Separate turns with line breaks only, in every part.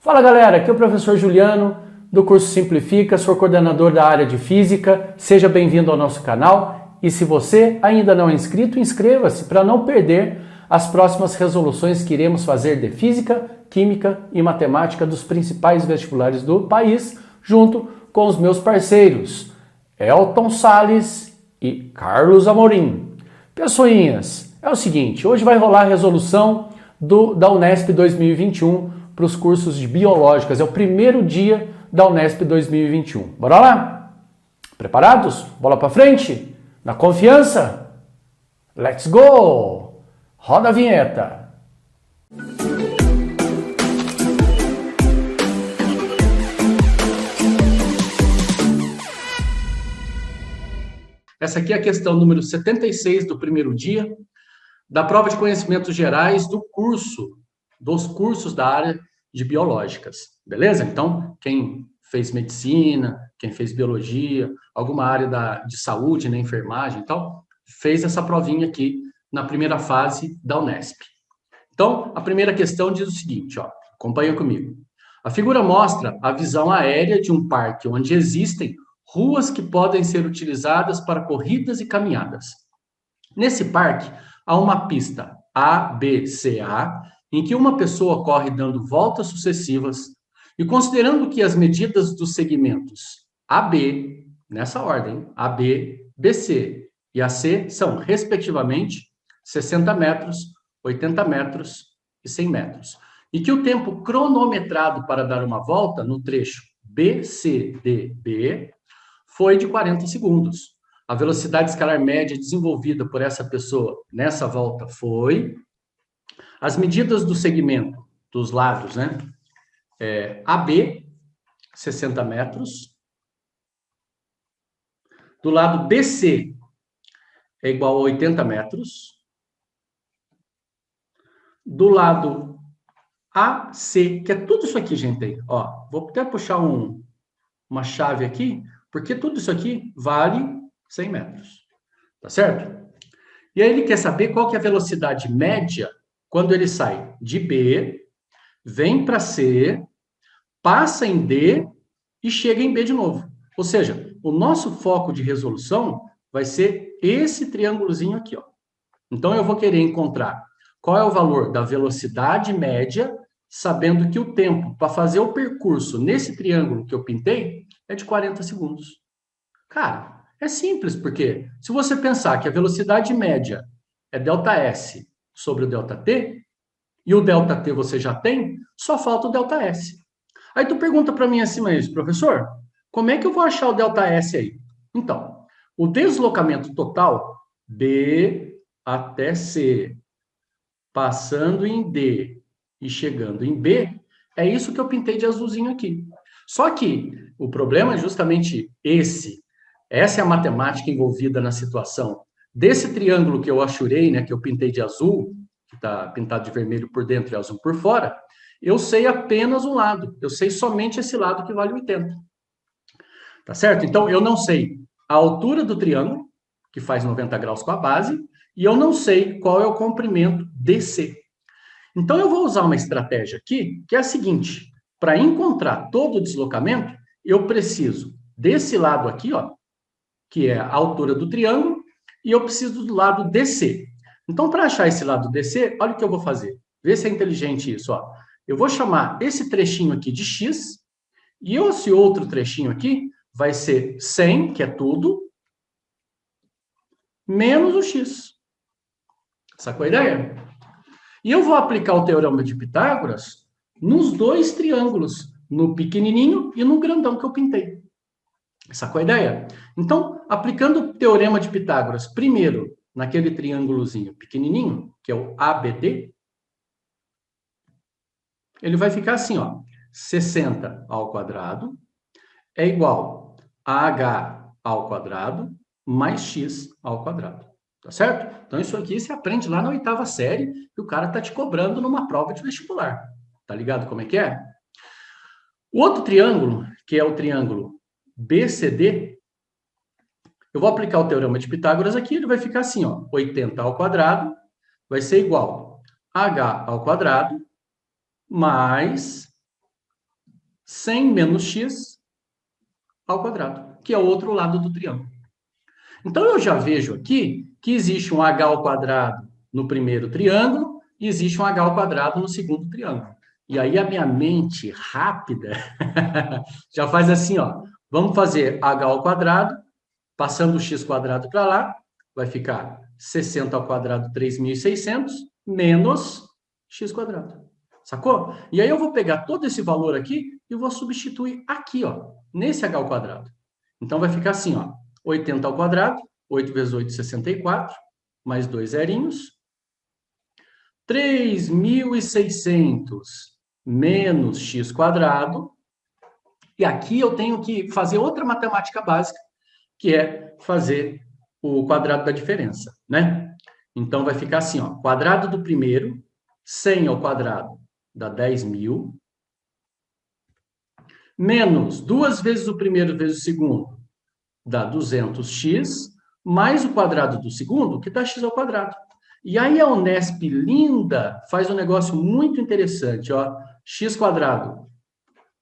Fala galera, aqui é o professor Juliano do curso Simplifica, sou coordenador da área de Física, seja bem-vindo ao nosso canal e se você ainda não é inscrito, inscreva-se para não perder as próximas resoluções que iremos fazer de Física, Química e Matemática dos principais vestibulares do país, junto com os meus parceiros Elton Salles e Carlos Amorim. Pessoinhas, é o seguinte, hoje vai rolar a resolução da Unesp 2021 para os cursos de Biológicas. É o primeiro dia da Unesp 2021. Bora lá? Preparados? Bola para frente? Na confiança? Let's go! Roda a vinheta! Essa aqui é a questão número 76 do primeiro dia da prova de conhecimentos gerais dos cursos da área de biológicas, beleza? Então, quem fez medicina, quem fez biologia, alguma área de saúde, né, enfermagem e tal, fez essa provinha aqui na primeira fase da Unesp. Então, a primeira questão diz o seguinte, ó, acompanha comigo. A figura mostra a visão aérea de um parque onde existem ruas que podem ser utilizadas para corridas e caminhadas. Nesse parque, há uma pista ABCA, em que uma pessoa corre dando voltas sucessivas, e considerando que as medidas dos segmentos AB, nessa ordem, AB, BC e AC são, respectivamente, 60 metros, 80 metros e 100 metros, e que o tempo cronometrado para dar uma volta no trecho BCDB foi de 40 segundos. A velocidade escalar média desenvolvida por essa pessoa nessa volta foi... As medidas do segmento dos lados, né? AB, 60 metros. Do lado BC, é igual a 80 metros. Do lado AC, que é tudo isso aqui, gente. Aí, ó, vou até puxar uma chave aqui, porque tudo isso aqui vale 100 metros. Tá certo? E aí ele quer saber qual que é a velocidade média quando ele sai de B, vem para C, passa em D e chega em B de novo. Ou seja, o nosso foco de resolução vai ser esse triângulozinho aqui, ó. Então, eu vou querer encontrar qual é o valor da velocidade média, sabendo que o tempo para fazer o percurso nesse triângulo que eu pintei é de 40 segundos. Cara, é simples, porque se você pensar que a velocidade média é ΔS sobre o ΔT, e o ΔT você já tem, só falta o ΔS. Aí tu pergunta para mim assim, mas professor, como é que eu vou achar o ΔS aí? Então, o deslocamento total, B até C, passando em D e chegando em B, é isso que eu pintei de azulzinho aqui. Só que o problema é justamente esse. Essa é a matemática envolvida na situação. Desse triângulo que eu achurei, né, que eu pintei de azul, que está pintado de vermelho por dentro e azul por fora, eu sei apenas um lado. Eu sei somente esse lado que vale 80. Tá certo? Então, eu não sei a altura do triângulo, que faz 90 graus com a base, e eu não sei qual é o comprimento DC. Então, eu vou usar uma estratégia aqui, que é a seguinte. Para encontrar todo o deslocamento, eu preciso desse lado aqui, ó, que é a altura do triângulo, e eu preciso do lado DC. Então, para achar esse lado DC, olha o que eu vou fazer. Vê se é inteligente isso, ó. Eu vou chamar esse trechinho aqui de X, e esse outro trechinho aqui vai ser 100, que é tudo, menos o X. Sacou a ideia? E eu vou aplicar o teorema de Pitágoras nos dois triângulos, no pequenininho e no grandão que eu pintei. Sacou a ideia? Então, aplicando o teorema de Pitágoras, primeiro, naquele triângulozinho pequenininho, que é o ABD, ele vai ficar assim, ó, 60 ao quadrado é igual a h ao quadrado mais x ao quadrado. Tá certo? Então, isso aqui você aprende lá na 8ª série e o cara tá te cobrando numa prova de vestibular. Tá ligado como é que é? O outro triângulo, que é o triângulo BCD, eu vou aplicar o teorema de Pitágoras aqui, ele vai ficar assim, ó, 80 ao quadrado vai ser igual a h ao quadrado mais 100 menos x ao quadrado, que é o outro lado do triângulo. Então, eu já vejo aqui que existe um h ao quadrado no primeiro triângulo e existe um h ao quadrado no segundo triângulo. E aí a minha mente rápida já faz assim, ó. Vamos fazer h ao quadrado, passando o x quadrado para lá, vai ficar 60 ao quadrado, 3.600, menos x quadrado. Sacou? E aí eu vou pegar todo esse valor aqui e vou substituir aqui, ó, nesse h ao quadrado. Então vai ficar assim, ó, 80 ao quadrado, 8 vezes 8, 64, mais 2 zerinhos. 3.600 menos x quadrado. E aqui eu tenho que fazer outra matemática básica, que é fazer o quadrado da diferença, né? Então, vai ficar assim, ó, quadrado do primeiro, 100 ao quadrado dá 10.000, menos 2 vezes o primeiro vezes o segundo, dá 200x, mais o quadrado do segundo, que dá x ao quadrado. E aí a Unesp linda faz um negócio muito interessante, ó, x quadrado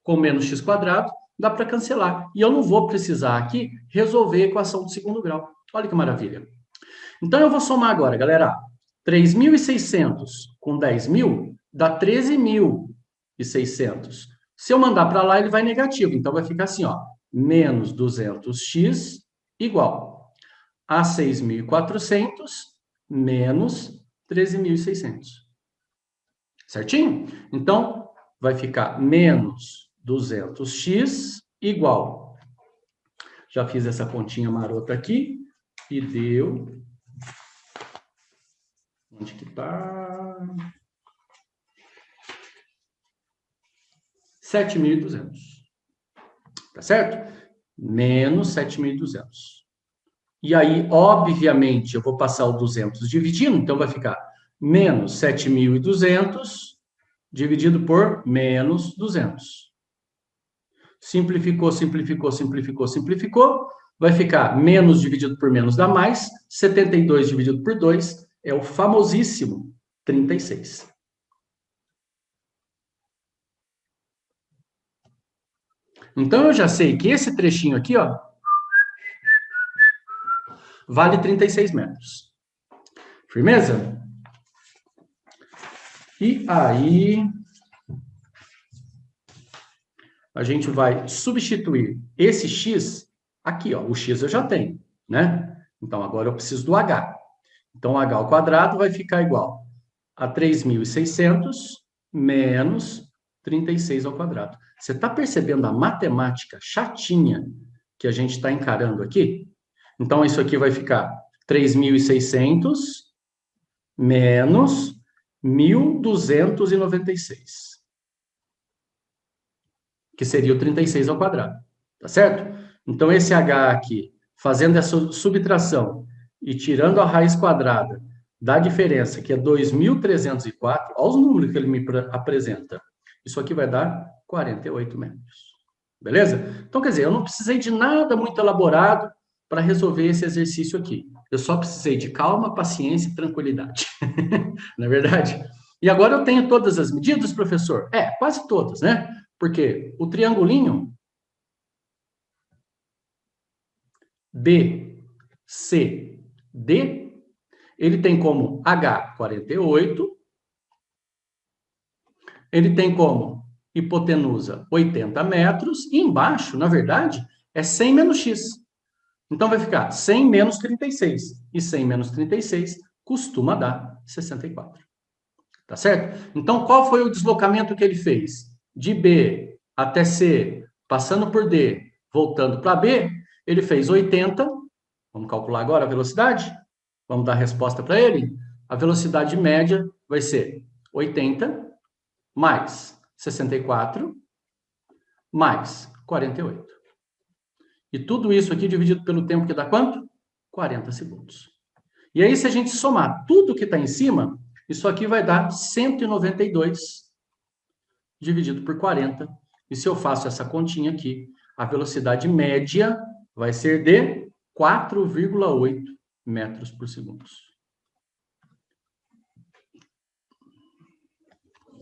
com menos x quadrado, dá para cancelar. E eu não vou precisar aqui resolver a equação do segundo grau. Olha que maravilha. Então, eu vou somar agora, galera. 3.600 com 10.000 dá 13.600. Se eu mandar para lá, ele vai negativo. Então, vai ficar assim, ó, menos 200x igual a 6.400 menos 13.600. Certinho? Então, vai ficar menos 200x igual. Já fiz essa continha marota aqui e deu... Onde que tá? 7.200. Tá certo? Menos 7.200. E aí, obviamente, eu vou passar o 200 dividindo, então vai ficar menos 7.200 dividido por menos 200. Simplificou, simplificou, simplificou, simplificou. Vai ficar menos dividido por menos dá mais. 72 dividido por 2 é o famosíssimo 36. Então, eu já sei que esse trechinho aqui, ó, vale 36 metros. Firmeza? E aí, a gente vai substituir esse x aqui, ó. O x eu já tenho, né? Então, agora eu preciso do h. Então, h ao quadrado vai ficar igual a 3.600 menos 36 ao quadrado. Você está percebendo a matemática chatinha que a gente está encarando aqui? Então, isso aqui vai ficar 3.600 menos 1.296, que seria o 36 ao quadrado, tá certo? Então, esse h aqui, fazendo essa subtração e tirando a raiz quadrada da diferença, que é 2.304, olha os números que ele me apresenta. Isso aqui vai dar 48 metros. Beleza? Então, quer dizer, eu não precisei de nada muito elaborado para resolver esse exercício aqui. Eu só precisei de calma, paciência e tranquilidade. Não é verdade? E agora eu tenho todas as medidas, professor? É, quase todas, né? Porque o triangulinho BCD, ele tem como H 48, ele tem como hipotenusa 80 metros, e embaixo, na verdade, é 100 menos x. Então, vai ficar 100 menos 36. E 100 menos 36 costuma dar 64. Tá certo? Então, qual foi o deslocamento que ele fez? De B até C, passando por D, voltando para B, ele fez 80. Vamos calcular agora a velocidade? Vamos dar a resposta para ele? A velocidade média vai ser 80 mais 64 mais 48. E tudo isso aqui dividido pelo tempo que dá quanto? 40 segundos. E aí, se a gente somar tudo que está em cima, isso aqui vai dar 192 dividido por 40. E se eu faço essa continha aqui, a velocidade média vai ser de 4,8 metros por segundo.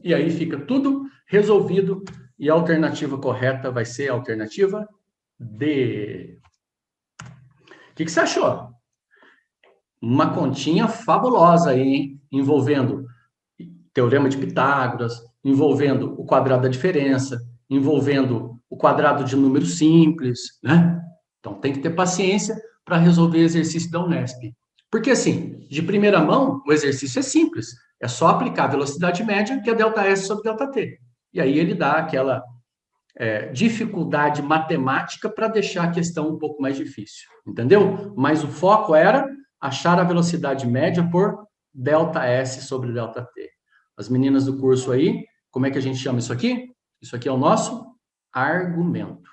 E aí fica tudo resolvido E a alternativa correta vai ser a alternativa D. O que você achou? Uma continha fabulosa aí, hein? Envolvendo Teorema de Pitágoras, envolvendo o quadrado da diferença, envolvendo o quadrado de número simples, né? Então, tem que ter paciência para resolver exercício da Unesp. Porque, assim, de primeira mão, o exercício é simples. É só aplicar a velocidade média, que é ΔS sobre ΔT. E aí ele dá aquela dificuldade matemática para deixar a questão um pouco mais difícil. Entendeu? Mas o foco era achar a velocidade média por ΔS sobre ΔT. As meninas do curso aí, como é que a gente chama isso aqui? Isso aqui é o nosso argumento.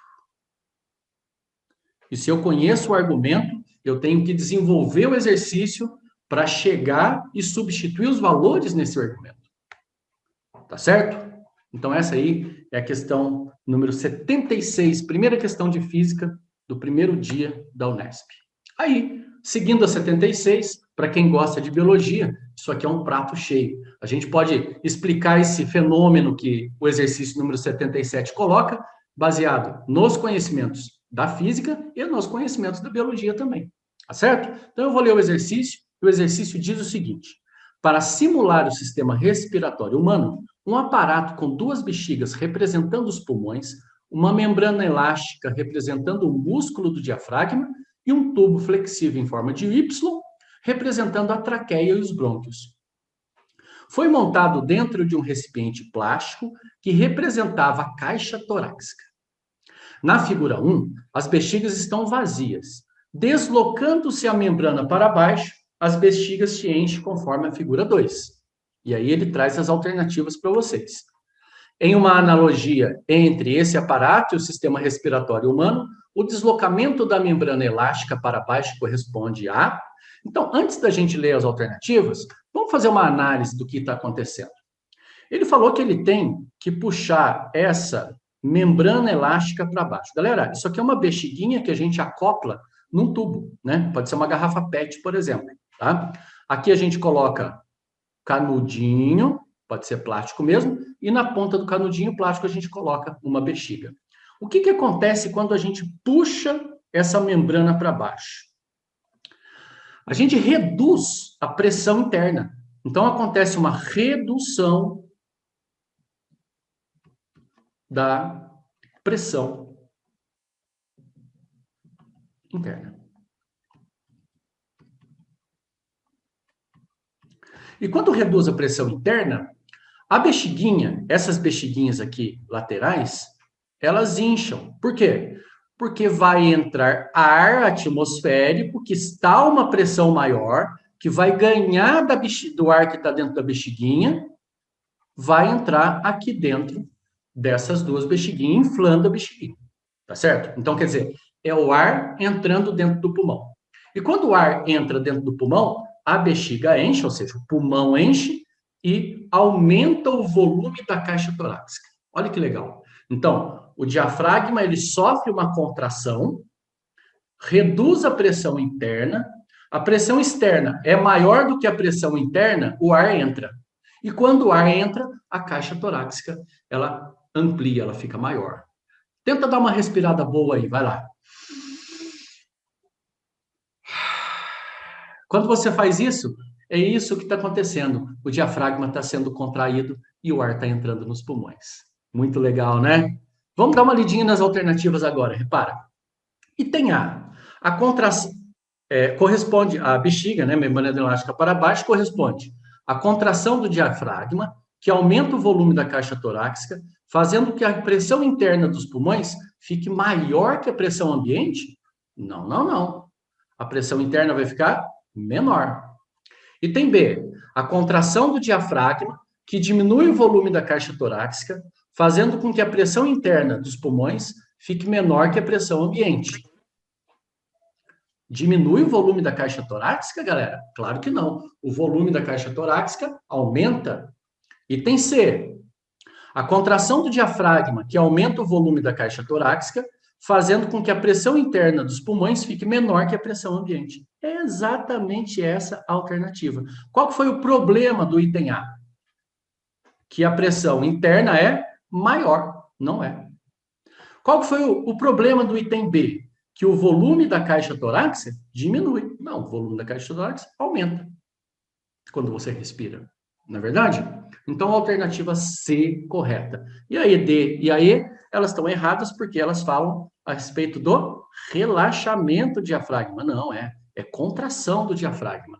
E se eu conheço o argumento, eu tenho que desenvolver o exercício para chegar e substituir os valores nesse argumento. Tá certo? Então, essa aí é a questão número 76, primeira questão de física do primeiro dia da Unesp. Aí, seguindo a 76, para quem gosta de biologia, isso aqui é um prato cheio. A gente pode explicar esse fenômeno que o exercício número 77 coloca, baseado nos conhecimentos da física e nos conhecimentos da biologia também. Tá certo? Então, eu vou ler o exercício, e o exercício diz o seguinte: para simular o sistema respiratório humano, um aparato com duas bexigas representando os pulmões, uma membrana elástica representando o músculo do diafragma e um tubo flexível em forma de Y representando a traqueia e os brônquios. Foi montado dentro de um recipiente plástico que representava a caixa torácica. Na figura 1, as bexigas estão vazias. Deslocando-se a membrana para baixo, as bexigas se enchem conforme a figura 2. E aí ele traz as alternativas para vocês. Em uma analogia entre esse aparato e o sistema respiratório humano, o deslocamento da membrana elástica para baixo corresponde a... Então, antes da gente ler as alternativas, vamos fazer uma análise do que está acontecendo. Ele falou que ele tem que puxar essa membrana elástica para baixo. Galera, isso aqui é uma bexiguinha que a gente acopla num tubo, né? Pode ser uma garrafa PET, por exemplo, tá? Aqui a gente coloca canudinho, pode ser plástico mesmo, e na ponta do canudinho plástico a gente coloca uma bexiga. O que acontece quando a gente puxa essa membrana para baixo? A gente reduz a pressão interna. Então, acontece uma redução da pressão interna. E quando reduz a pressão interna, a bexiguinha, essas bexiguinhas aqui laterais, elas incham. Por quê? Porque vai entrar ar atmosférico, que está uma pressão maior, que vai ganhar do ar que está dentro da bexiguinha, vai entrar aqui dentro dessas duas bexiguinhas, inflando a bexiguinha. Tá certo? Então, quer dizer, é o ar entrando dentro do pulmão. E quando o ar entra dentro do pulmão, a bexiga enche, ou seja, o pulmão enche e aumenta o volume da caixa torácica. Olha que legal. Então, o diafragma ele sofre uma contração, reduz a pressão interna, a pressão externa é maior do que a pressão interna, o ar entra. E quando o ar entra, a caixa torácica ela amplia, ela fica maior. Tenta dar uma respirada boa aí, vai lá. Quando você faz isso, é isso que está acontecendo. O diafragma está sendo contraído e o ar está entrando nos pulmões. Muito legal, né? Vamos dar uma lidinha nas alternativas agora, repara. Item A. A contração corresponde à bexiga, né, membrana elástica para baixo, corresponde à contração do diafragma, que aumenta o volume da caixa torácica, fazendo com que a pressão interna dos pulmões fique maior que a pressão ambiente? Não, não, não. A pressão interna vai ficar menor. Item B. A contração do diafragma, que diminui o volume da caixa torácica, fazendo com que a pressão interna dos pulmões fique menor que a pressão ambiente. Diminui o volume da caixa torácica, galera? Claro que não. O volume da caixa torácica aumenta. Item C. A contração do diafragma, que aumenta o volume da caixa torácica, fazendo com que a pressão interna dos pulmões fique menor que a pressão ambiente. É exatamente essa a alternativa. Qual foi o problema do item A? Que a pressão interna é maior. Não é. Qual foi o problema do item B? Que o volume da caixa torácica diminui. Não, o volume da caixa torácica aumenta quando você respira. Não é verdade? Então, a alternativa C correta. E a E, D e a E, elas estão erradas porque elas falam a respeito do relaxamento do diafragma. Não, é contração do diafragma.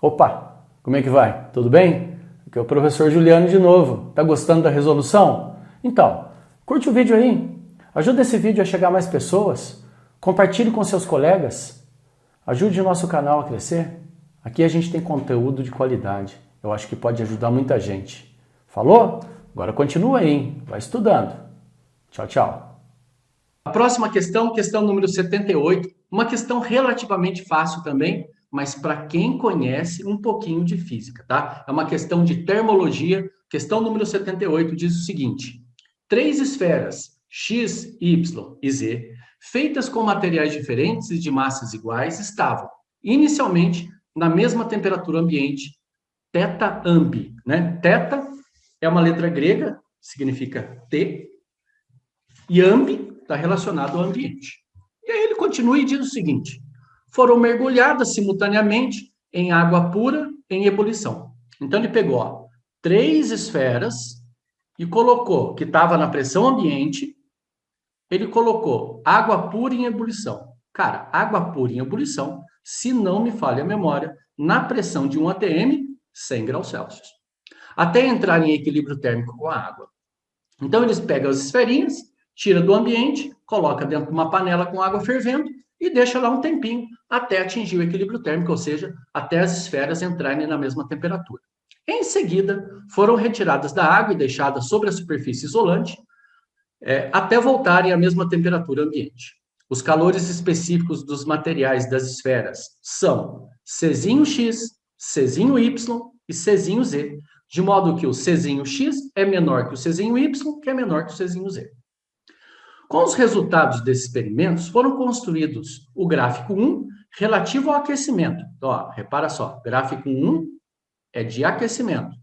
Opa, como é que vai? Tudo bem? Aqui é o professor Juliano de novo. Tá gostando da resolução? Então, curte o vídeo aí. Ajuda esse vídeo a chegar a mais pessoas. Compartilhe com seus colegas. Ajude o nosso canal a crescer. Aqui a gente tem conteúdo de qualidade. Eu acho que pode ajudar muita gente. Falou? Agora continua aí, hein? Vai estudando. Tchau, tchau.
A próxima questão, questão número 78, uma questão relativamente fácil também, mas para quem conhece um pouquinho de física, tá? É uma questão de termologia. Questão número 78 diz o seguinte: 3 esferas X, Y e Z, feitas com materiais diferentes e de massas iguais, estavam inicialmente na mesma temperatura ambiente, θ ambi, né? Θ é uma letra grega, significa T, e ambi está relacionado ao ambiente. E aí ele continua e diz o seguinte: foram mergulhadas simultaneamente em água pura em ebulição. Então ele pegou, ó, 3 esferas e colocou, que estava na pressão ambiente, ele colocou água pura em ebulição. Cara, água pura em ebulição, se não me falha a memória, na pressão de 1 atm, 100 graus Celsius. Até entrar em equilíbrio térmico com a água. Então, eles pegam as esferinhas, tira do ambiente, coloca dentro de uma panela com água fervendo e deixa lá um tempinho até atingir o equilíbrio térmico, ou seja, até as esferas entrarem na mesma temperatura. Em seguida, foram retiradas da água e deixadas sobre a superfície isolante, até voltarem à mesma temperatura ambiente. Os calores específicos dos materiais das esferas são Czinho_x, Czinho_y e Czinho_z, de modo que o Czinho_x é menor que o Czinho_y, que é menor que o Czinho_z. Com os resultados desses experimentos, foram construídos o gráfico 1 relativo ao aquecimento. Então, ó, repara só, gráfico 1 é de aquecimento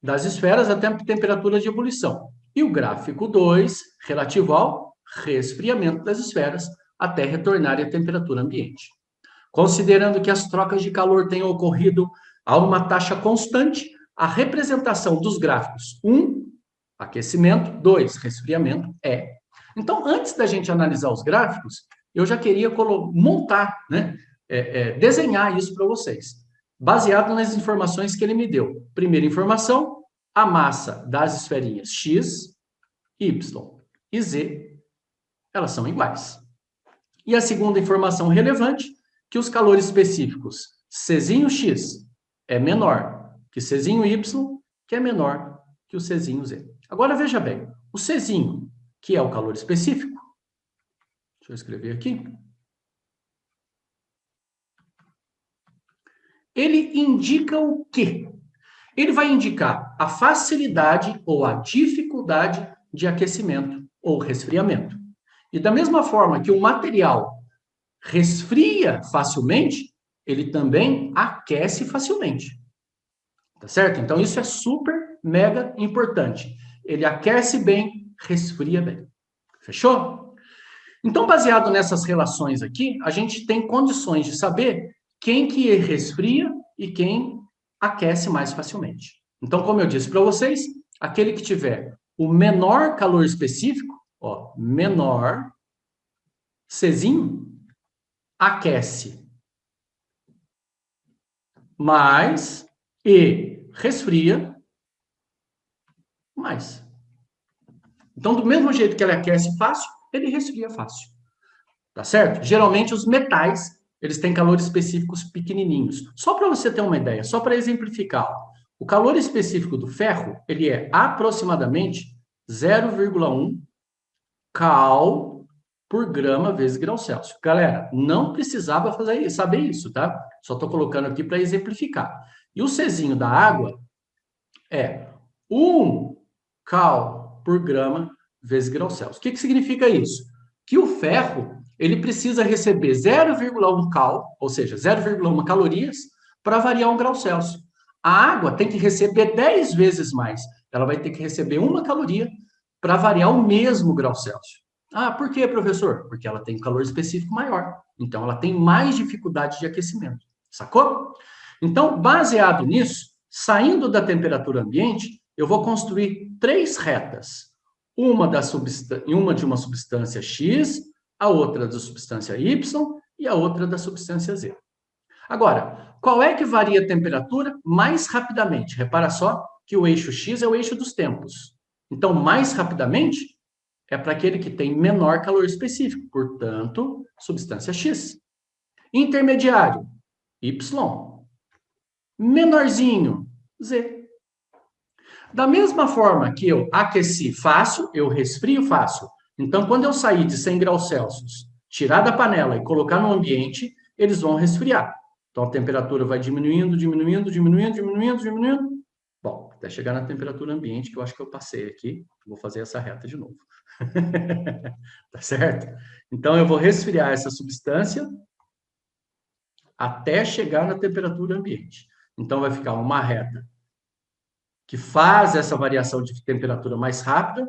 das esferas até a temperatura de ebulição. E o gráfico 2, relativo ao resfriamento das esferas até retornarem à temperatura ambiente. Considerando que as trocas de calor tenham ocorrido a uma taxa constante, a representação dos gráficos 1, aquecimento, 2, resfriamento, é. Então, antes da gente analisar os gráficos, eu já queria montar, né, desenhar isso para vocês, baseado nas informações que ele me deu. Primeira informação, a massa das esferinhas X, Y e Z, elas são iguais. E a segunda informação relevante, que os calores específicos Czinho_x é menor que Czinho_y, que é menor que o Czinho_z. Agora, veja bem, o Czinho, que é o calor específico, deixa eu escrever aqui, ele indica o quê? Ele vai indicar a facilidade ou a dificuldade de aquecimento ou resfriamento. E da mesma forma que o material resfria facilmente, ele também aquece facilmente. Tá certo? Então, isso é super, mega importante. Ele aquece bem, resfria bem. Fechou? Então, baseado nessas relações aqui, a gente tem condições de saber quem que resfria e quem aquece mais facilmente. Então, como eu disse para vocês, aquele que tiver o menor calor específico, ó, menor, Czinho, aquece mais e resfria mais. Então, do mesmo jeito que ele aquece fácil, ele resfria fácil. Tá certo? Geralmente, os metais, eles têm calores específicos pequenininhos. Só para você ter uma ideia, só para exemplificar, o calor específico do ferro, ele é aproximadamente 0,1 cal por grama vezes grau Celsius. Galera, não precisava saber isso, tá? Só estou colocando aqui para exemplificar. E o Czinho da água é 1 cal por grama vezes grau Celsius. O que significa isso? Que o ferro, ele precisa receber 0,1 cal, ou seja, 0,1 calorias, para variar 1 grau Celsius. A água tem que receber 10 vezes mais. Ela vai ter que receber 1 caloria para variar o mesmo grau Celsius. Ah, por quê, professor? Porque ela tem calor específico maior. Então, ela tem mais dificuldade de aquecimento. Sacou? Então, baseado nisso, saindo da temperatura ambiente, eu vou construir 3 retas. Uma de uma substância X, a outra da substância Y e a outra da substância Z. Agora, qual é que varia a temperatura mais rapidamente? Repara só que o eixo X é o eixo dos tempos. Então, mais rapidamente é para aquele que tem menor calor específico, portanto, substância X. Intermediário, Y. Menorzinho, Z. Da mesma forma que eu aqueci fácil, eu resfrio fácil. Então, quando eu sair de 100 graus Celsius, tirar da panela e colocar no ambiente, eles vão resfriar. Então, a temperatura vai diminuindo, diminuindo, diminuindo, diminuindo, diminuindo. Bom, até chegar na temperatura ambiente, que eu acho que eu passei aqui. Vou fazer essa reta de novo. Tá certo? Então, eu vou resfriar essa substância até chegar na temperatura ambiente. Então, vai ficar uma reta que faz essa variação de temperatura mais rápida,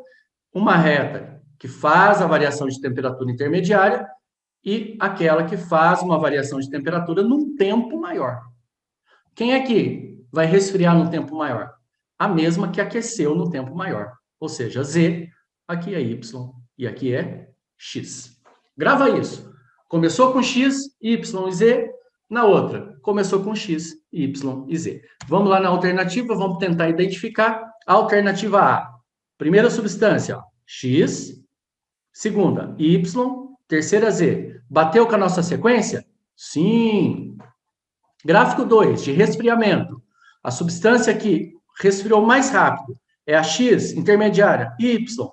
uma reta que faz a variação de temperatura intermediária e aquela que faz uma variação de temperatura num tempo maior. Quem é que vai resfriar num tempo maior? A mesma que aqueceu no tempo maior. Ou seja, Z, aqui é Y e aqui é X. Grava isso. Começou com X, Y e Z. Na outra, começou com X, Y e Z. Vamos lá na alternativa, vamos tentar identificar a alternativa A. Primeira substância, ó, X. Segunda, Y. Terceira, Z. Bateu com a nossa sequência? Sim. Gráfico 2, de resfriamento. A substância que resfriou mais rápido é a X, intermediária, Y.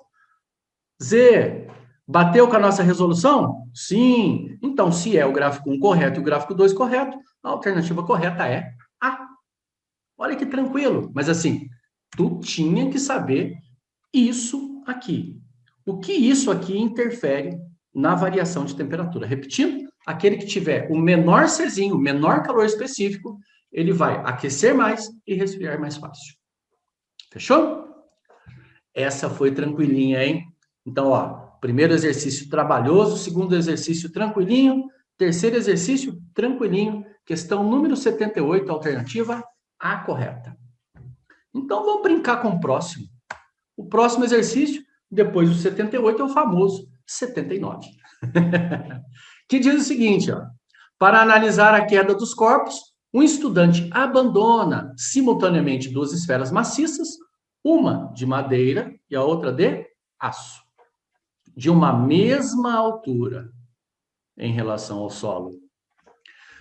Z. Bateu com a nossa resolução? Sim. Então, se é o gráfico 1 correto e o gráfico 2 correto, a alternativa correta é A. Olha que tranquilo. Mas assim, tu tinha que saber isso aqui. O que isso aqui interfere na variação de temperatura? Repetindo, aquele que tiver o menor Czinho, o menor calor específico, ele vai aquecer mais e resfriar mais fácil. Fechou? Essa foi tranquilinha, hein? Então, ó, primeiro exercício trabalhoso, segundo exercício tranquilinho, terceiro exercício tranquilinho, questão número 78, alternativa A correta. Então, vamos brincar com o próximo. O próximo exercício, depois do 78, é o famoso 79. Que diz o seguinte, ó, para analisar a queda dos corpos, um estudante abandona simultaneamente 2 esferas maciças, uma de madeira e a outra de aço, de uma mesma altura em relação ao solo.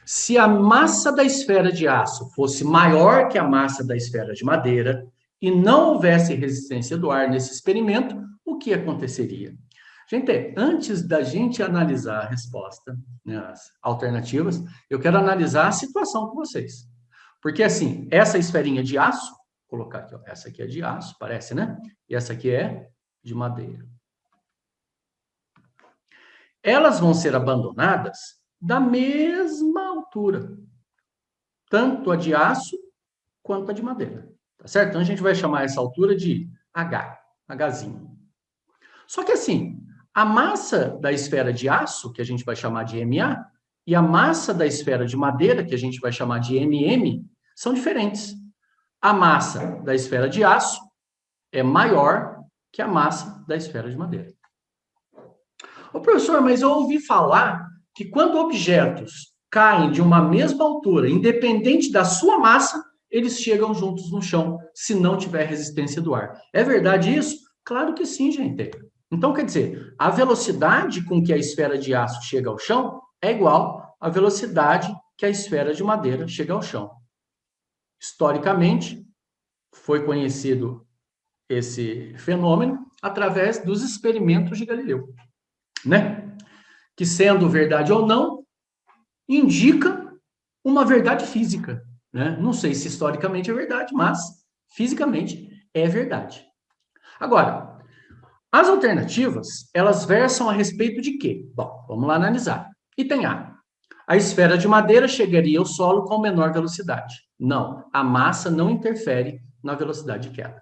Se a massa da esfera de aço fosse maior que a massa da esfera de madeira e não houvesse resistência do ar nesse experimento, o que aconteceria? Gente, antes da gente analisar a resposta, né, as alternativas, eu quero analisar a situação com vocês. Porque, assim, essa esferinha de aço, vou colocar aqui, ó, essa aqui é de aço, parece, né? E essa aqui é de madeira. Elas vão ser abandonadas da mesma altura. Tanto a de aço quanto a de madeira. Tá certo? Então, a gente vai chamar essa altura de H, Hzinho. Só que assim, a massa da esfera de aço, que a gente vai chamar de MA, e a massa da esfera de madeira, que a gente vai chamar de MM, são diferentes. A massa da esfera de aço é maior que a massa da esfera de madeira. Ô, professor, mas eu ouvi falar que quando objetos caem de uma mesma altura, independente da sua massa, eles chegam juntos no chão, se não tiver resistência do ar. É verdade isso? Claro que sim, gente. Então, quer dizer, a velocidade com que a esfera de aço chega ao chão é igual à velocidade que a esfera de madeira chega ao chão. Historicamente, foi conhecido esse fenômeno através dos experimentos de Galileu, né? Que, sendo verdade ou não, indica uma verdade física, né? Não sei se historicamente é verdade, mas fisicamente é verdade. Agora, as alternativas, elas versam a respeito de quê? Bom, vamos lá analisar. Item A. A esfera de madeira chegaria ao solo com menor velocidade. Não, a massa não interfere na velocidade de queda.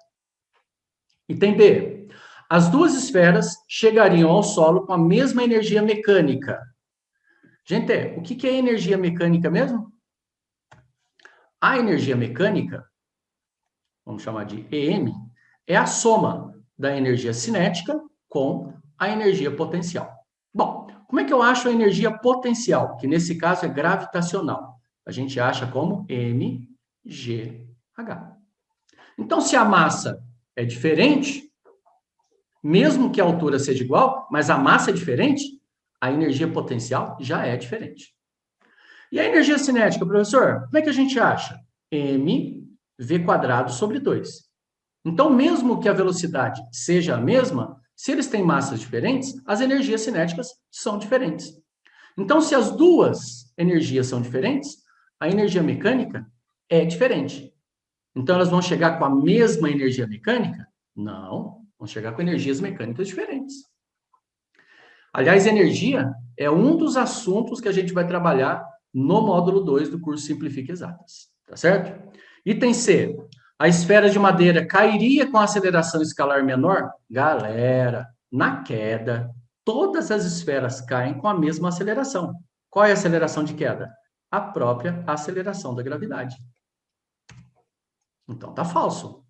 Item B. as duas esferas chegariam ao solo com a mesma energia mecânica. Gente, o que é energia mecânica mesmo? A energia mecânica, vamos chamar de EM, é a soma da energia cinética com a energia potencial. Bom, como é que eu acho a energia potencial? Que nesse caso é gravitacional. A gente acha como mgh. Então, se a massa é diferente, mesmo que a altura seja igual, mas a massa é diferente, a energia potencial já é diferente. E a energia cinética, professor, como é que a gente acha? mv² sobre 2. Então, mesmo que a velocidade seja a mesma, se eles têm massas diferentes, as energias cinéticas são diferentes. Então, se as duas energias são diferentes, a energia mecânica é diferente. Então, elas vão chegar com a mesma energia mecânica? Não, vão chegar com energias mecânicas diferentes. Aliás, energia é um dos assuntos que a gente vai trabalhar no módulo 2 do curso Simplifique Exatas, tá certo? Item C. A esfera de madeira cairia com aceleração escalar menor? Galera, na queda, todas as esferas caem com a mesma aceleração. Qual é a aceleração de queda? A própria aceleração da gravidade. Então, tá falso.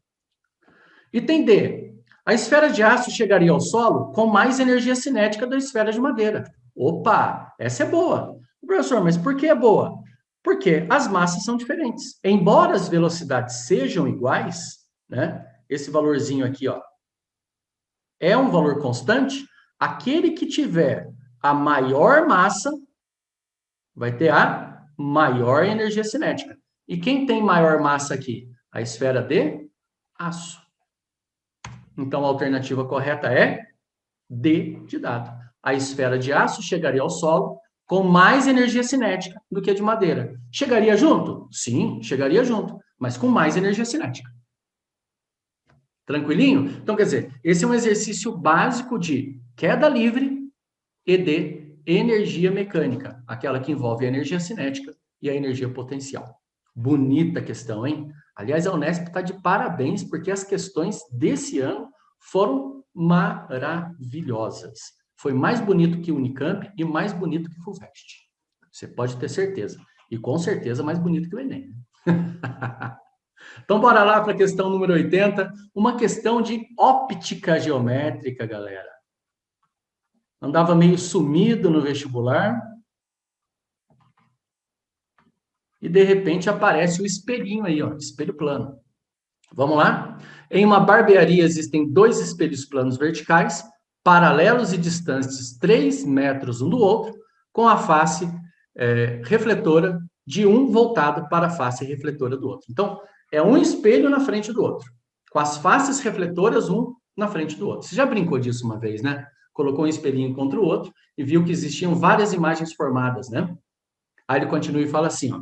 Item D. A esfera de aço chegaria ao solo com mais energia cinética da esfera de madeira. Opa, essa é boa. Professor, mas por que é boa? Porque as massas são diferentes. Embora as velocidades sejam iguais, né? Esse valorzinho aqui, ó, é um valor constante. Aquele que tiver a maior massa vai ter a maior energia cinética. E quem tem maior massa aqui? A esfera de aço. Então, a alternativa correta é D de dado. A esfera de aço chegaria ao solo com mais energia cinética do que a de madeira. Chegaria junto? Sim, chegaria junto, mas com mais energia cinética. Tranquilinho? Então, quer dizer, esse é um exercício básico de queda livre e de energia mecânica, aquela que envolve a energia cinética e a energia potencial. Bonita questão, hein? Aliás, a Unesp está de parabéns, porque as questões desse ano foram maravilhosas. Foi mais bonito que o Unicamp e mais bonito que o FUVEST. Você pode ter certeza. E com certeza mais bonito que o Enem. Então, bora lá para a questão número 80. Uma questão de óptica geométrica, galera. Andava meio sumido no vestibular. E, de repente, aparece o espelhinho aí, ó, espelho plano. Vamos lá? Em uma barbearia existem dois espelhos planos verticais, paralelos e distantes 3 metros um do outro, com a face refletora de um voltado para a face refletora do outro. Então, é um espelho na frente do outro, com as faces refletoras um na frente do outro. Você já brincou disso uma vez, né? Colocou um espelhinho contra o outro e viu que existiam várias imagens formadas, né? Aí ele continua e fala assim, ó.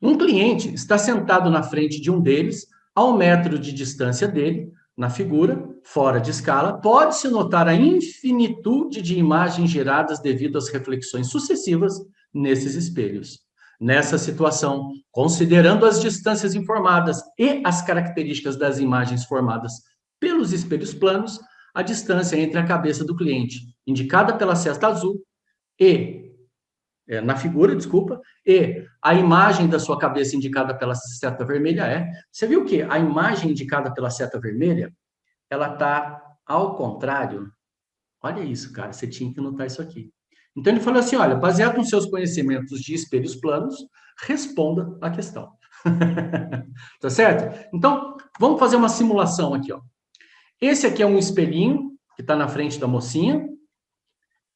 Um cliente está sentado na frente de um deles, a 1 metro de distância dele, na figura, fora de escala, pode-se notar a infinitude de imagens geradas devido às reflexões sucessivas nesses espelhos. Nessa situação, considerando as distâncias informadas e as características das imagens formadas pelos espelhos planos, a distância entre a cabeça do cliente, indicada pela seta azul, na figura, desculpa, e a imagem da sua cabeça indicada pela seta vermelha Você viu que a imagem indicada pela seta vermelha, ela está ao contrário? Olha isso, cara, você tinha que notar isso aqui. Então, ele falou assim, olha, baseado nos seus conhecimentos de espelhos planos, responda a questão. Tá certo? Então, vamos fazer uma simulação aqui, ó. Esse aqui é um espelhinho que está na frente da mocinha,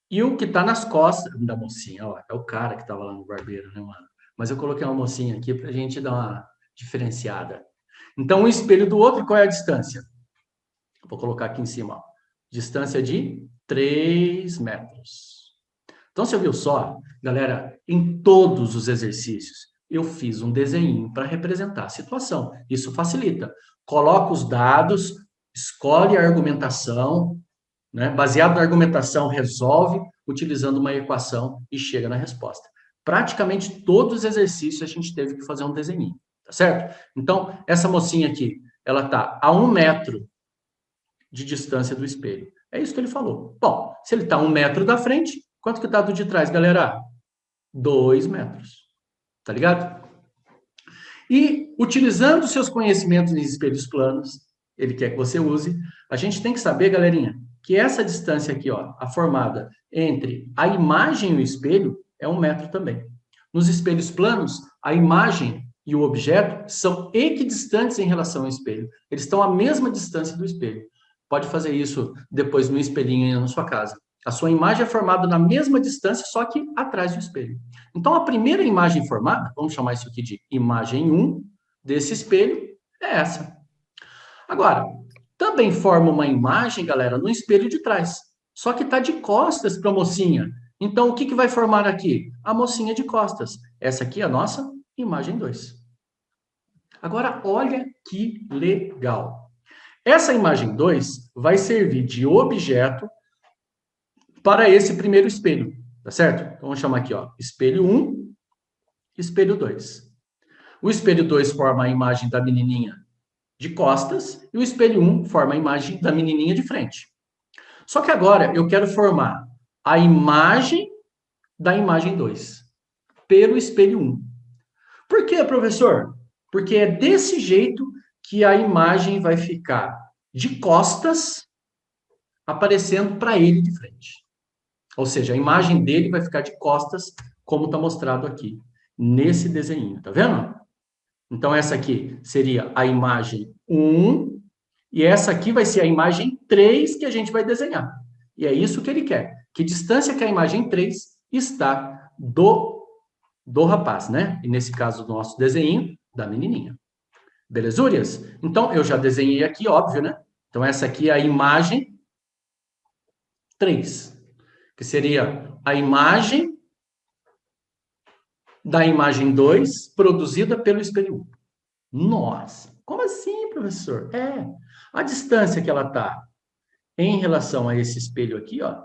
e o que está nas costas da mocinha, ó, é o cara que estava lá no barbeiro, né, mano? Mas eu coloquei uma mocinha aqui para a gente dar uma diferenciada. Então, um espelho do outro, qual é a distância? Vou colocar aqui em cima, ó. Distância de 3 metros. Então, você viu só, galera, em todos os exercícios, eu fiz um desenho para representar a situação. Isso facilita. Coloca os dados, escolhe a argumentação, né? Baseado na argumentação, resolve utilizando uma equação e chega na resposta. Praticamente todos os exercícios a gente teve que fazer um desenho, tá certo? Então, essa mocinha aqui, ela está a 1 metro de distância do espelho. É isso que ele falou. Bom, se ele está 1 metro da frente, quanto que está do de trás, galera? 2 metros. Tá ligado? E, utilizando seus conhecimentos em espelhos planos, ele quer que você use, a gente tem que saber, galerinha, que essa distância aqui, ó, a formada entre a imagem e o espelho, é 1 metro também. Nos espelhos planos, a imagem e o objeto são equidistantes em relação ao espelho. Eles estão à mesma distância do espelho. Pode fazer isso depois no espelhinho aí na sua casa. A sua imagem é formada na mesma distância, só que atrás do espelho. Então, a primeira imagem formada, vamos chamar isso aqui de imagem 1, desse espelho, é essa. Agora, também forma uma imagem, galera, no espelho de trás. Só que está de costas para a mocinha. Então, o que vai formar aqui? A mocinha de costas. Essa aqui é a nossa imagem 2. Agora, olha que legal. Essa imagem 2 vai servir de objeto para esse primeiro espelho, tá certo? Então, vamos chamar aqui, ó, espelho 1, espelho 2. O espelho 2 forma a imagem da menininha de costas e o espelho 1 forma a imagem da menininha de frente. Só que agora eu quero formar a imagem da imagem 2 pelo espelho 1. Por quê, professor? Porque é desse jeito que a imagem vai ficar de costas aparecendo para ele de frente. Ou seja, a imagem dele vai ficar de costas, como está mostrado aqui, nesse desenho. Tá vendo? Então, essa aqui seria a imagem 1, e essa aqui vai ser a imagem 3 que a gente vai desenhar. E é isso que ele quer. Que distância que a imagem 3 está do rapaz, né? E nesse caso, do nosso desenho, da menininha. Belezúrias? Então, eu já desenhei aqui, óbvio, né? Então, essa aqui é a imagem 3, que seria a imagem da imagem 2 produzida pelo espelho 1. Nossa, como assim, professor? A distância que ela está em relação a esse espelho aqui, ó,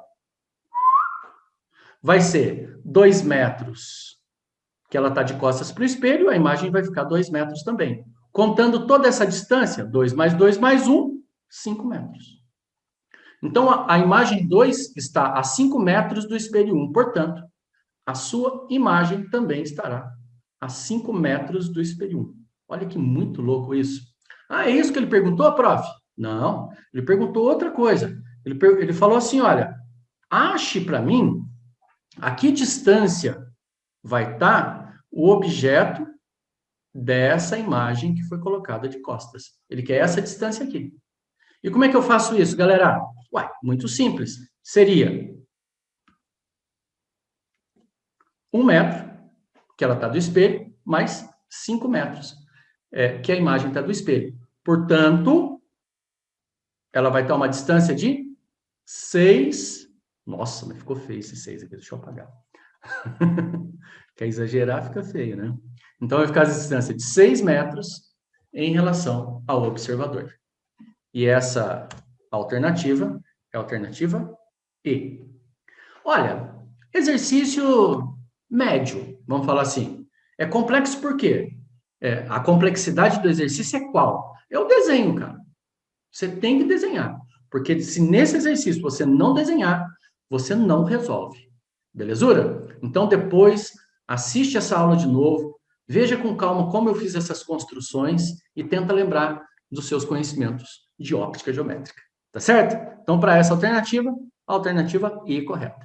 vai ser 2 metros, que ela está de costas para o espelho, a imagem vai ficar 2 metros também. Contando toda essa distância, 2 mais 2 mais 1, 5 metros. Então, a imagem 2 está a 5 metros do espelho 1, portanto, a sua imagem também estará a 5 metros do espelho 1. Olha que muito louco isso. Ah, é isso que ele perguntou, prof? Não, ele perguntou outra coisa. Ele falou assim, olha, ache para mim a que distância vai estar o objeto dessa imagem que foi colocada de costas. Ele quer essa distância aqui. E como é que eu faço isso, galera? Ué, muito simples. Seria 1 metro, que ela está do espelho, mais 5 metros, que a imagem está do espelho. Portanto, ela vai estar uma distância de 6... Nossa, mas ficou feio esse 6 aqui, deixa eu apagar. Quer exagerar, fica feio, né? Então, vai ficar a distância de 6 metros em relação ao observador. E essa alternativa é a alternativa E. Olha, exercício médio, vamos falar assim. É complexo por quê? A complexidade do exercício é qual? É o desenho, cara. Você tem que desenhar. Porque se nesse exercício você não desenhar, você não resolve. Belezura? Então, depois, assiste essa aula de novo, veja com calma como eu fiz essas construções e tenta lembrar dos seus conhecimentos de óptica geométrica. Tá certo? Então, para essa alternativa, a alternativa E correta.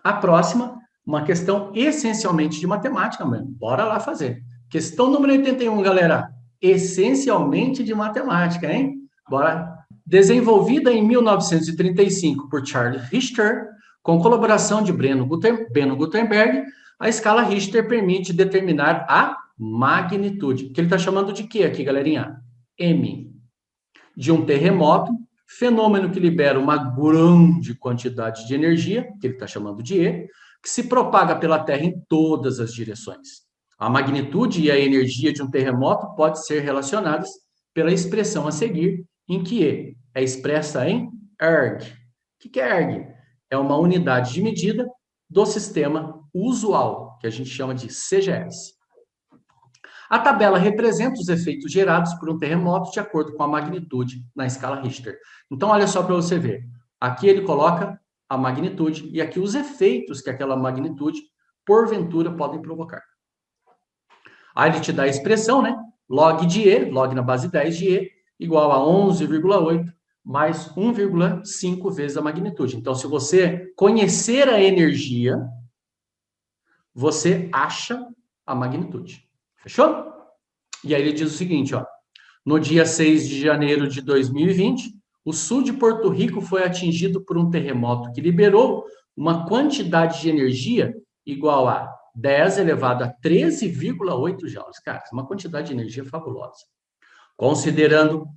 A próxima, uma questão essencialmente de matemática, mano. Bora lá fazer. Questão número 81, galera. Essencialmente de matemática, hein? Bora. Desenvolvida em 1935 por Charles Richter, com colaboração de Beno Gutenberg, a escala Richter permite determinar a magnitude. Que ele está chamando de quê aqui, galerinha? M. De um terremoto, fenômeno que libera uma grande quantidade de energia, que ele está chamando de E, que se propaga pela Terra em todas as direções. A magnitude e a energia de um terremoto podem ser relacionadas pela expressão a seguir, em que E é expressa em erg. O que é erg? É uma unidade de medida do sistema usual, que a gente chama de CGS. A tabela representa os efeitos gerados por um terremoto de acordo com a magnitude na escala Richter. Então, olha só para você ver. Aqui ele coloca a magnitude e aqui os efeitos que aquela magnitude, porventura, podem provocar. Aí ele te dá a expressão, né? Log de E, log na base 10 de E, igual a 11,8 mais 1,5 vezes a magnitude. Então, se você conhecer a energia, você acha a magnitude. Fechou? E aí ele diz o seguinte, ó. No dia 6 de janeiro de 2020, o sul de Porto Rico foi atingido por um terremoto que liberou uma quantidade de energia igual a 10 elevado a 13,8 joules. Cara, é uma quantidade de energia fabulosa. Considerando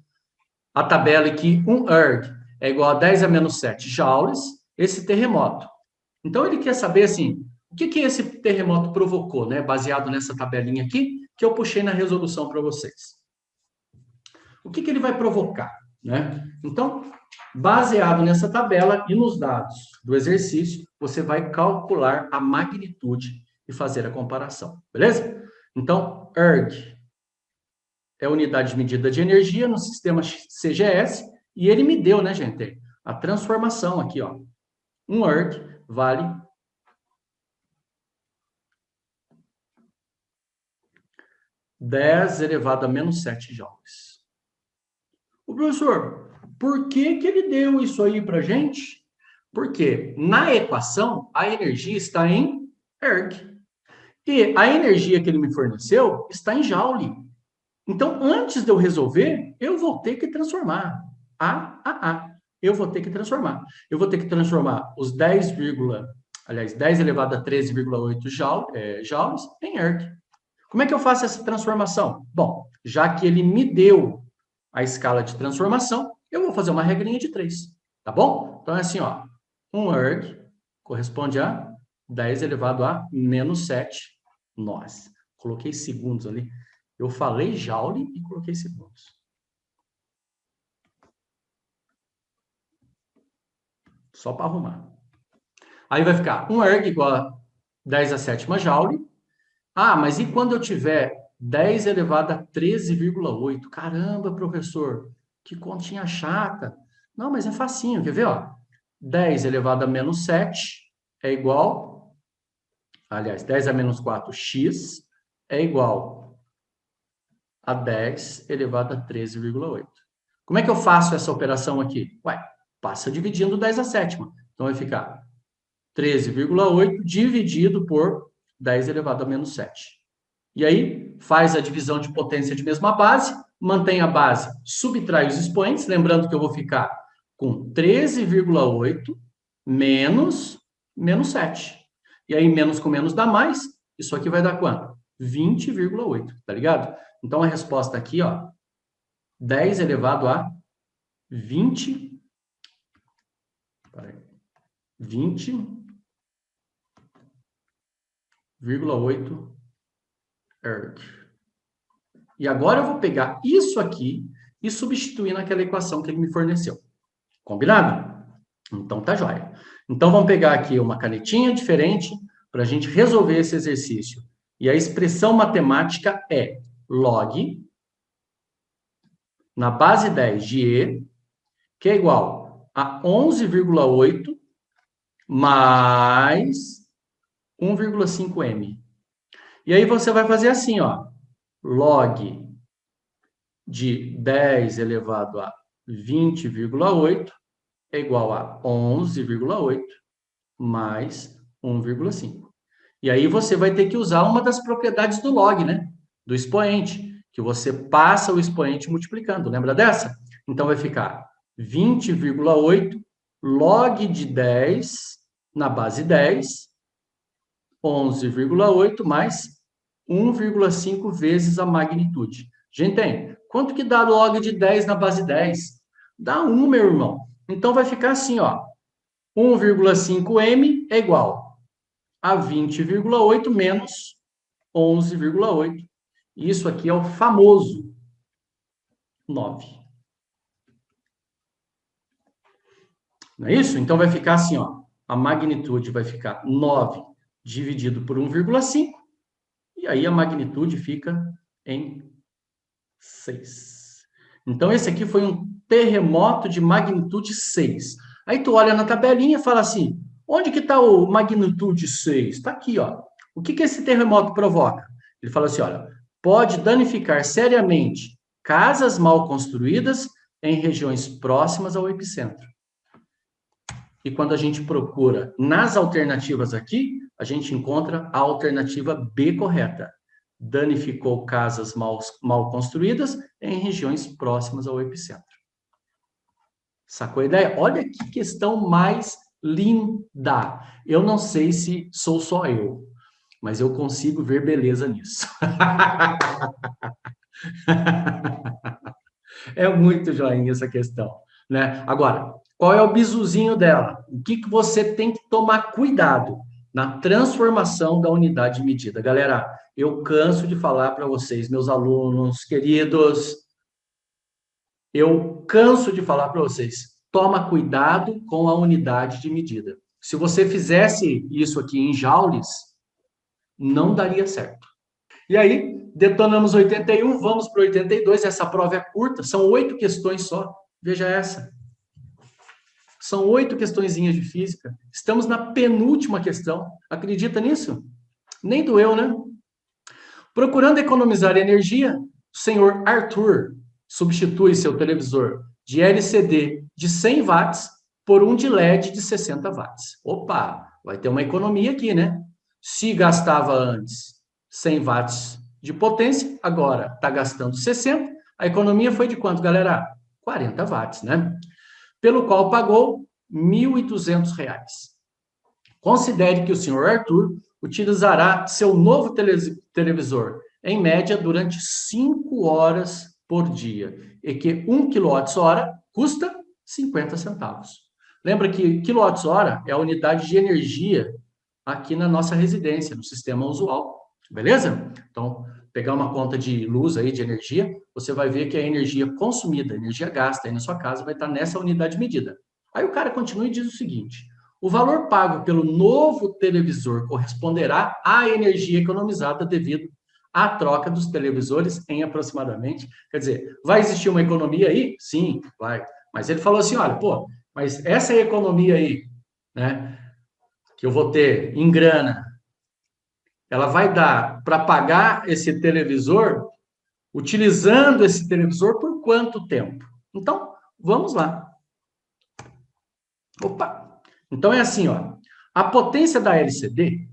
a tabela que um erg é igual a 10 a menos 7 joules, esse terremoto. Então, ele quer saber, assim, o que esse terremoto provocou, né? Baseado nessa tabelinha aqui, que eu puxei na resolução para vocês. O que ele vai provocar, né? Então, baseado nessa tabela e nos dados do exercício, você vai calcular a magnitude e fazer a comparação, beleza? Então, erg é a unidade de medida de energia no sistema CGS, e ele me deu, né, gente, a transformação aqui, ó. Um erg vale 10 elevado a menos 7 joules. O professor, por que ele deu isso aí para gente? Porque na equação a energia está em erg. E a energia que ele me forneceu está em joule. Então, antes de eu resolver, eu vou ter que transformar. Eu vou ter que transformar. Eu vou ter que transformar os 10 elevado a 13,8 joules em erg. Como é que eu faço essa transformação? Bom, já que ele me deu a escala de transformação, eu vou fazer uma regrinha de 3, tá bom? Então é assim, ó, um erg corresponde a 10 elevado a menos 7 nós. Coloquei segundos ali. Eu falei joule e coloquei segundos. Só para arrumar. Aí vai ficar um erg igual a 10 a sétima joule. Ah, mas e quando eu tiver 10 elevado a 13,8? Caramba, professor, que continha chata. Não, mas é facinho, quer ver? Ó? 10 elevado a menos 7 é igual, aliás, 10 a menos 4, x, é igual a 10 elevado a 13,8. Como é que eu faço essa operação aqui? Ué, passa dividindo 10 a sétima. Então vai ficar 13,8 dividido por 10 elevado a menos 7. E aí, faz a divisão de potência de mesma base, mantém a base, subtrai os expoentes, lembrando que eu vou ficar com 13,8 menos 7. E aí, menos com menos dá mais, isso aqui vai dar quanto? 20,8, tá ligado? Então, a resposta aqui, ó, 10 elevado a 20,8 erg. E agora eu vou pegar isso aqui e substituir naquela equação que ele me forneceu. Combinado? Então tá jóia. Então vamos pegar aqui uma canetinha diferente para a gente resolver esse exercício. E a expressão matemática é log na base 10 de E, que é igual a 11,8 mais 1,5m. E aí você vai fazer assim, ó. Log de 10 elevado a 20,8 é igual a 11,8 mais 1,5. E aí você vai ter que usar uma das propriedades do log, né? Do expoente, que você passa o expoente multiplicando. Lembra dessa? Então vai ficar 20,8 log de 10 na base 10, 11,8 mais 1,5 vezes a magnitude. Gente, quanto que dá log de 10 na base 10? Dá 1, meu irmão. Então vai ficar assim, ó. 1,5m é igual a 20,8 menos 11,8. Isso aqui é o famoso 9. Não é isso? Então vai ficar assim, ó. A magnitude vai ficar 9 dividido por 1,5. E aí a magnitude fica em 6. Então, esse aqui foi um terremoto de magnitude 6. Aí tu olha na tabelinha e fala assim, onde que está o magnitude 6? Está aqui, ó. O que esse terremoto provoca? Ele fala assim, olha, pode danificar seriamente casas mal construídas em regiões próximas ao epicentro. E quando a gente procura nas alternativas aqui, a gente encontra a alternativa B correta. Danificou casas mal construídas em regiões próximas ao epicentro. Sacou a ideia? Olha que questão mais linda. Eu não sei se sou só eu, mas eu consigo ver beleza nisso. É muito joinha essa questão, né? Agora, qual é o bizuzinho dela? O que você tem que tomar cuidado na transformação da unidade de medida? Galera, eu canso de falar para vocês, meus alunos queridos, eu canso de falar para vocês, toma cuidado com a unidade de medida. Se você fizesse isso aqui em joules, não daria certo. E aí, detonamos 81, vamos para 82. Essa prova é curta, são 8 questões só. Veja essa. São 8 questõezinhas de física. Estamos na penúltima questão. Acredita nisso? Nem doeu, né? Procurando economizar energia, o senhor Arthur substitui seu televisor de LCD de 100 watts por um de LED de 60 watts. Opa, vai ter uma economia aqui, né? Se gastava antes 100 watts de potência, agora está gastando 60. A economia foi de quanto, galera? 40 watts, né? Pelo qual pagou R$ 1.200. Considere que o senhor Arthur utilizará seu novo televisor, em média, durante 5 horas por dia, e que 1 kWh custa 50 centavos. Lembra que kWh é a unidade de energia aqui na nossa residência, no sistema usual, beleza? Então, pegar uma conta de luz aí, de energia, você vai ver que a energia consumida, a energia gasta aí na sua casa vai estar nessa unidade de medida. Aí o cara continua e diz o seguinte, o valor pago pelo novo televisor corresponderá à energia economizada devido à troca dos televisores em aproximadamente, quer dizer, vai existir uma economia aí? Sim, vai. Mas ele falou assim, olha, pô, mas essa economia aí, né, que eu vou ter em grana, ela vai dar para pagar esse televisor, utilizando esse televisor por quanto tempo? Então, vamos lá. Opa! Então é assim, ó. A potência da LCD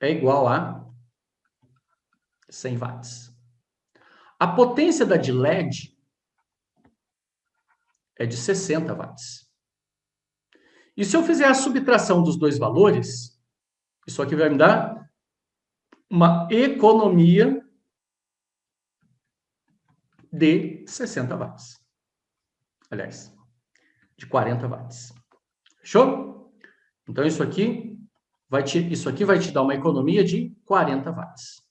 é igual a 100 watts. A potência da de LED é de 60 watts. E se eu fizer a subtração dos dois valores, isso aqui vai me dar uma economia de 60 watts. Aliás, de 40 watts. Fechou? Então, isso aqui vai te dar uma economia de 40 watts.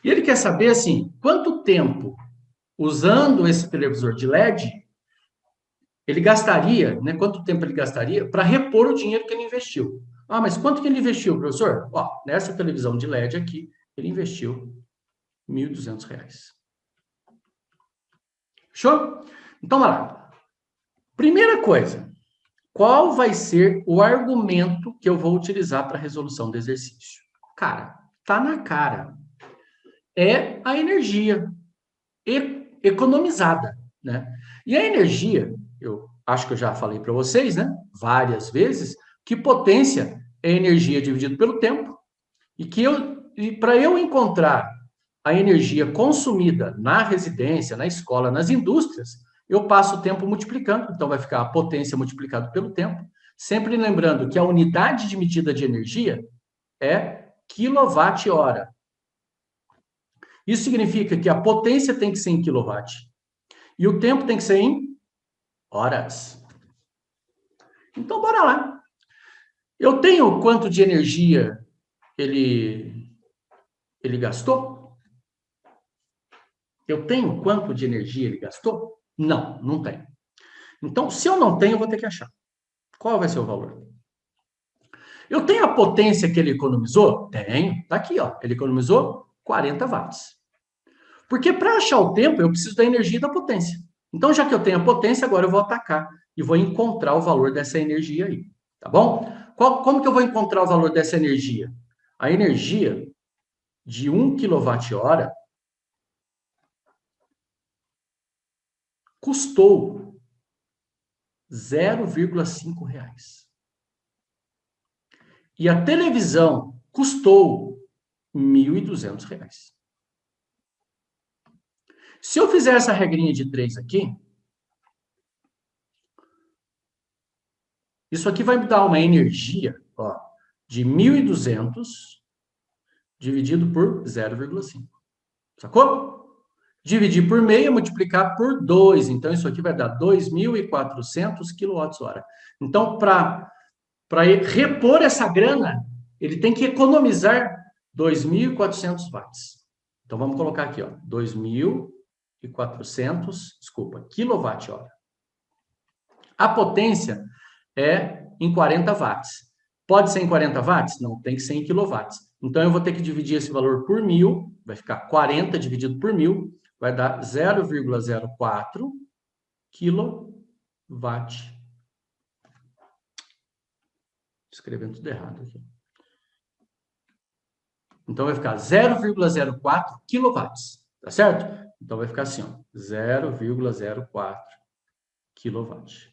E ele quer saber, assim, quanto tempo, usando esse televisor de LED, ele gastaria, né? Quanto tempo ele gastaria para repor o dinheiro que ele investiu. Ah, mas quanto que ele investiu, professor? Ó, nessa televisão de LED aqui, ele investiu R$ 1.200. Fechou? Então, vai lá. Primeira coisa, qual vai ser o argumento que eu vou utilizar para a resolução do exercício? Cara, tá na cara. É a energia economizada, né? E a energia, eu acho que eu já falei para vocês, né? Várias vezes, que potência é energia dividido pelo tempo, e para eu encontrar a energia consumida na residência, na escola, nas indústrias, eu passo o tempo multiplicando, então vai ficar a potência multiplicado pelo tempo, sempre lembrando que a unidade de medida de energia é quilowatt-hora. Isso significa que a potência tem que ser em quilowatt e o tempo tem que ser em horas. Então, bora lá. Eu tenho quanto de energia ele gastou? Eu tenho quanto de energia ele gastou? Não, não tenho. Então, se eu não tenho, eu vou ter que achar. Qual vai ser o valor? Eu tenho a potência que ele economizou? Tenho. Tá aqui, ó. Ele economizou 40 watts. Porque para achar o tempo, eu preciso da energia e da potência. Então, já que eu tenho a potência, agora eu vou atacar e vou encontrar o valor dessa energia aí. Tá bom? Como que eu vou encontrar o valor dessa energia? A energia de 1 kWh custou R$ 0,5. E a televisão custou R$ 1.200. Se eu fizer essa regrinha de 3 aqui, isso aqui vai me dar uma energia, ó, de 1.200 dividido por 0,5. Sacou? Dividir por meio, multiplicar por 2. Então, isso aqui vai dar 2.400 kWh. Então, para repor essa grana, ele tem que economizar 2.400 watts. Então, vamos colocar aqui, ó, 2.400, desculpa, kWh. A potência é em 40 watts. Pode ser em 40 watts? Não, tem que ser em quilowatts. Então, eu vou ter que dividir esse valor por 1.000, vai ficar 40 dividido por 1.000, vai dar 0,04 quilowatt. Escrevendo tudo errado aqui. Então, vai ficar 0,04 quilowatts, tá certo? Então, vai ficar assim, ó, 0,04 quilowatt.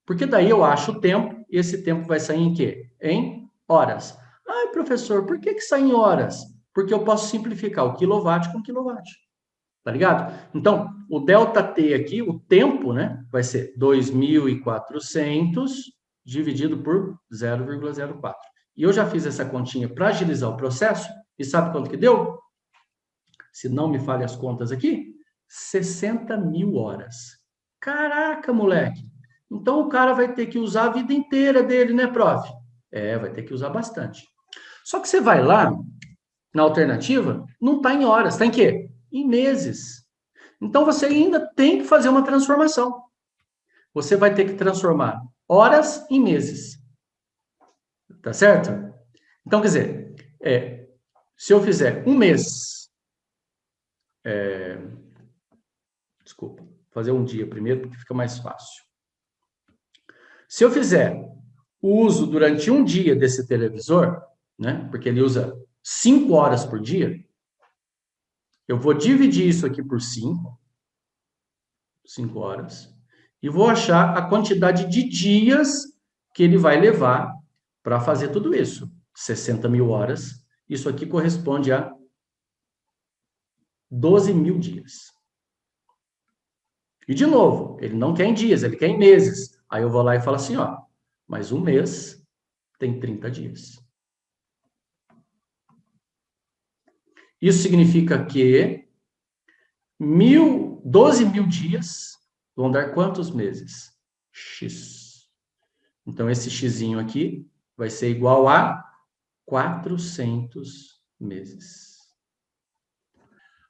Porque daí eu acho o tempo, e esse tempo vai sair em quê? Em horas. Ai, professor, por que sai em horas? Porque eu posso simplificar o quilowatt com quilowatt. Tá ligado? Então, o ΔT aqui, o tempo, né, vai ser 2.400 dividido por 0,04. E eu já fiz essa continha para agilizar o processo, e sabe quanto que deu? Se não me falha as contas aqui, 60.000 horas. Caraca, moleque! Então, o cara vai ter que usar a vida inteira dele, né, prof? Vai ter que usar bastante. Só que você vai lá, na alternativa, não está em horas, está em quê? Em meses. Então, você ainda tem que fazer uma transformação. Você vai ter que transformar horas em meses. Tá certo? Então, quer dizer, se eu fizer um mês... desculpa, vou fazer um dia primeiro, porque fica mais fácil. Se eu fizer o uso durante um dia desse televisor, né, porque ele usa 5 horas por dia, eu vou dividir isso aqui por 5 horas, e vou achar a quantidade de dias que ele vai levar para fazer tudo isso. 60.000 horas, isso aqui corresponde a 12.000 dias. E, de novo, ele não quer em dias, ele quer em meses. Aí eu vou lá e falo assim, ó, mas um mês tem 30 dias. Isso significa que 12.000 dias vão dar quantos meses? X. Então, esse xzinho aqui vai ser igual a 400 meses.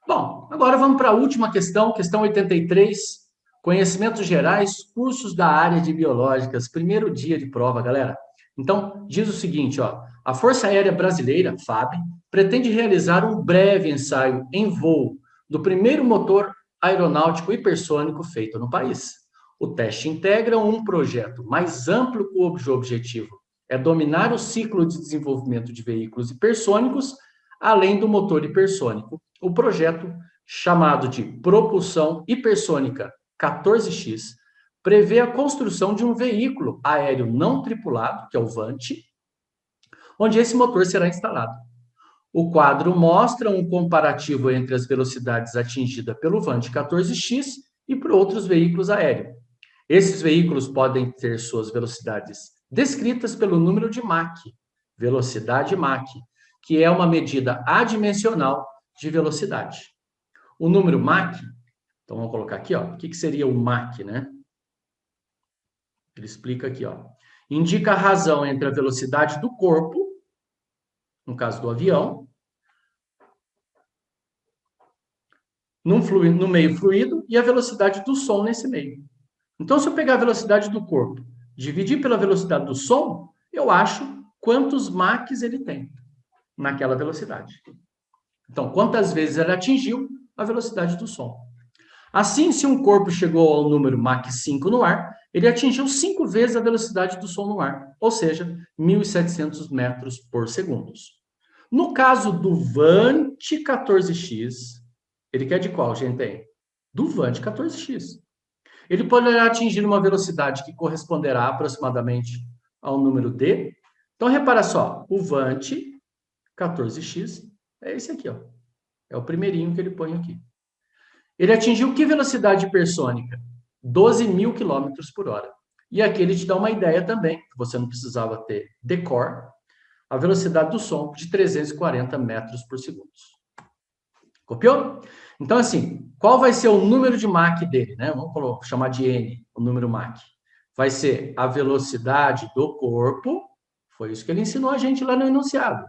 Bom, agora vamos para a última questão, questão 83. Conhecimentos gerais, cursos da área de biológicas. Primeiro dia de prova, galera. Então, diz o seguinte, ó. A Força Aérea Brasileira, FAB, pretende realizar um breve ensaio em voo do primeiro motor aeronáutico hipersônico feito no país. O teste integra um projeto mais amplo cujo objetivo é dominar o ciclo de desenvolvimento de veículos hipersônicos, além do motor hipersônico. O projeto, chamado de Propulsão Hipersônica 14X, prevê a construção de um veículo aéreo não tripulado, que é o VANT, onde esse motor será instalado. O quadro mostra um comparativo entre as velocidades atingidas pelo VANT 14X e por outros veículos aéreos. Esses veículos podem ter suas velocidades descritas pelo número de Mach, velocidade Mach, que é uma medida adimensional de velocidade. O número Mach, então vamos colocar aqui, ó, o que seria o Mach, né? Ele explica aqui, ó. Indica a razão entre a velocidade do corpo, no caso do avião, no meio fluido, e a velocidade do som nesse meio. Então, se eu pegar a velocidade do corpo, dividir pela velocidade do som, eu acho quantos Machs ele tem naquela velocidade. Então, quantas vezes ele atingiu a velocidade do som. Assim, se um corpo chegou ao número Mach 5 no ar, ele atingiu 5 vezes a velocidade do som no ar, ou seja, 1.700 metros por segundo. No caso do Vante 14X, ele quer de qual, gente? Do Vante 14X. Ele poderá atingir uma velocidade que corresponderá aproximadamente ao número D. Então, repara só, o Vante 14X é esse aqui, ó. É o primeirinho que ele põe aqui. Ele atingiu que velocidade hipersônica? 12.000 km por hora. E aqui ele te dá uma ideia também, que você não precisava ter decor, a velocidade do som de 340 metros por segundo. Copiou? Então, assim, qual vai ser o número de Mach dele, né? Vamos chamar de N, o número Mach. Vai ser a velocidade do corpo, foi isso que ele ensinou a gente lá no enunciado,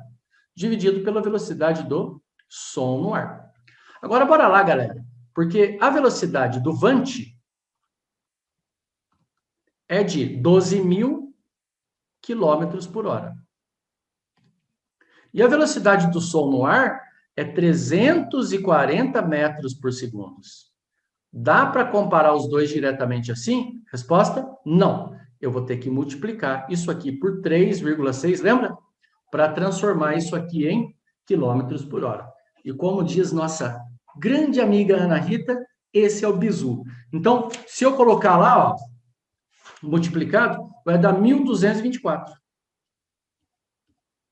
dividido pela velocidade do som no ar. Agora, bora lá, galera, porque a velocidade do Vante é de 12.000 km por hora. E a velocidade do som no ar é 340 metros por segundo. Dá para comparar os dois diretamente assim? Resposta: não. Eu vou ter que multiplicar isso aqui por 3,6, lembra? Para transformar isso aqui em quilômetros por hora. E como diz nossa grande amiga Ana Rita, esse é o bizu. Então, se eu colocar lá, ó, multiplicado, vai dar 1.224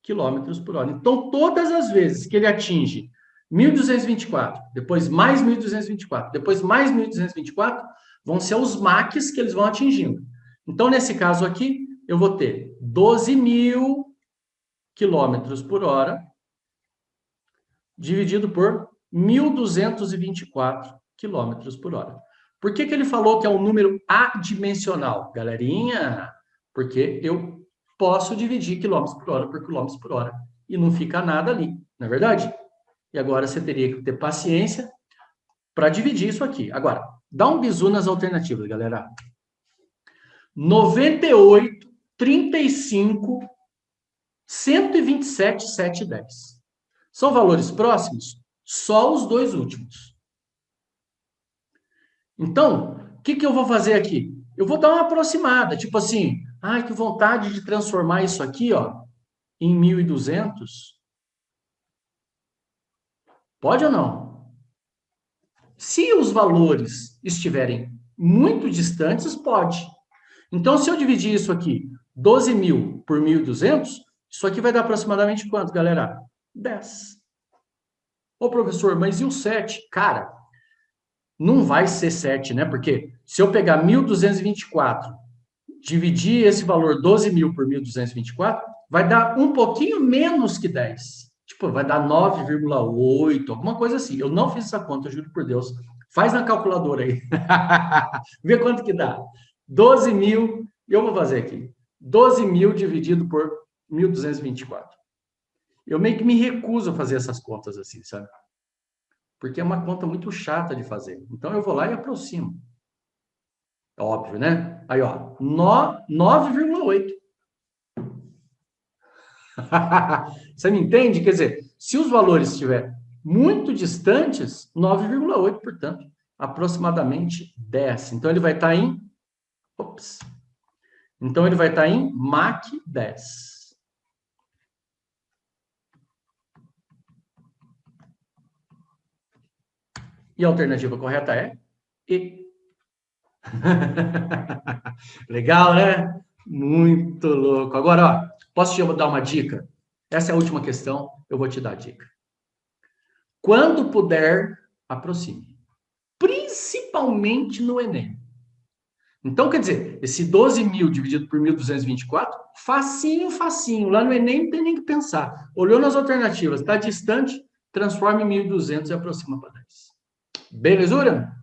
quilômetros por hora. Então, todas as vezes que ele atinge 1.224, depois mais 1.224, depois mais 1.224, vão ser os Machs que eles vão atingindo. Então, nesse caso aqui, eu vou ter 12.000 quilômetros por hora dividido por 1.224 quilômetros por hora. Por que ele falou que é um número adimensional, galerinha? Porque eu posso dividir quilômetros por hora por quilômetros por hora e não fica nada ali, não é verdade? E agora você teria que ter paciência para dividir isso aqui. Agora, dá um bizu nas alternativas, galera. 98, 35, 127, 710. São valores próximos? Só os dois últimos. Então, o que eu vou fazer aqui? Eu vou dar uma aproximada, tipo assim, ai, que vontade de transformar isso aqui, ó, em 1.200. Pode ou não? Se os valores estiverem muito distantes, pode. Então, se eu dividir isso aqui, 12.000 por 1.200, isso aqui vai dar aproximadamente quanto, galera? 10. Ô, professor, mas e o 7? Cara, não vai ser 7, né? Porque se eu pegar 1.224, dividir esse valor 12.000 por 1.224, vai dar um pouquinho menos que 10. Tipo, vai dar 9,8, alguma coisa assim. Eu não fiz essa conta, eu juro por Deus. Faz na calculadora aí. Vê quanto que dá. 12.000, eu vou fazer aqui. 12.000 dividido por 1.224. Eu meio que me recuso a fazer essas contas assim, sabe? Porque é uma conta muito chata de fazer. Então, eu vou lá e aproximo. É óbvio, né? Aí, ó, 9,8. Você me entende? Quer dizer, se os valores estiverem muito distantes, 9,8, portanto, aproximadamente 10. Então, ele vai estar em... Ops. Então, ele vai estar em Mach 10. E a alternativa correta é E. Legal, né? Muito louco. Agora, ó, posso te dar uma dica? Essa é a última questão, eu vou te dar a dica. Quando puder, aproxime. Principalmente no Enem. Então, quer dizer, esse 12.000 dividido por 1.224, facinho, facinho. Lá no Enem não tem nem que pensar. Olhou nas alternativas, está distante, transforma em 1.200 e aproxima para 10. Belezura?